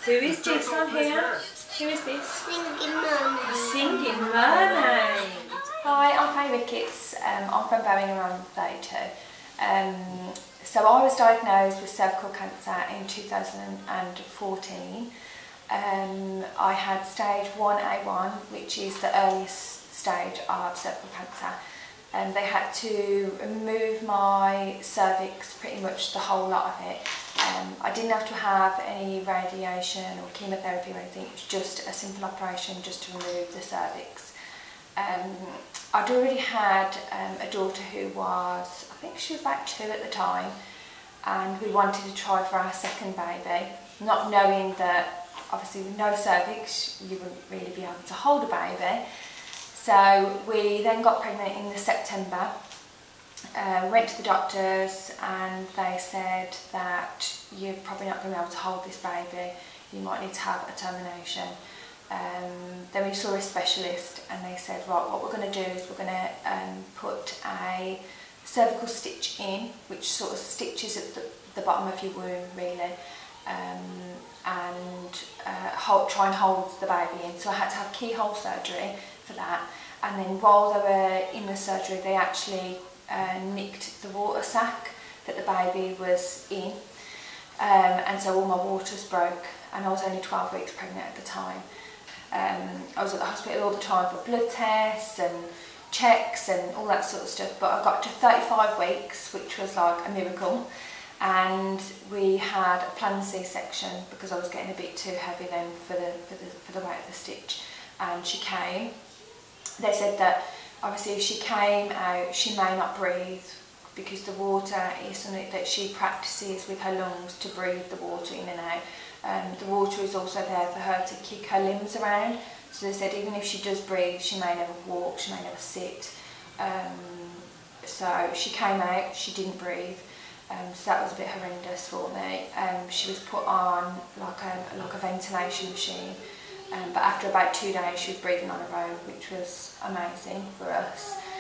Who is this on here? Who is this? Singing mermaid. Singing mermaid. Hi, I'm Fay Ricketts. I'm from Birmingham, 32. So I was diagnosed with cervical cancer in 2014. I had stage 1A1, which is the earliest stage of cervical cancer. They had to remove my cervix, pretty much the whole lot of it. I didn't have to have any radiation or chemotherapy or anything. It was just a simple operation just to remove the cervix. I'd already had a daughter who was, I think she was about 2 at the time, and we wanted to try for our second baby, not knowing that obviously with no cervix you wouldn't really be able to hold a baby. So we then got pregnant in September, went to the doctors and they said that you're probably not going to be able to hold this baby, you might need to have a termination. Then we saw a specialist and they said, right, what we're going to do is we're going to put a cervical stitch in, which sort of stitches at the bottom of your womb really, and try and hold the baby in. So I had to have keyhole surgery for that, and then while they were in the surgery they actually nicked the water sac that the baby was in, and so all my waters broke, and I was only 12 weeks pregnant at the time. I was at the hospital all the time for blood tests and checks and all that sort of stuff, but I got to 35 weeks, which was like a miracle, and we had a planned C-section because I was getting a bit too heavy then for the weight of the stitch, and she came. They said that obviously if she came out she may not breathe because the water is something that she practices with her lungs to breathe the water in and out. The water is also there for her to kick her limbs around, so they said even if she does breathe she may never walk, she may never sit. So she came out, she didn't breathe, so that was a bit horrendous for me. She was put on like a ventilation machine, but after about 2 days she was breathing on her own, which was amazing for us.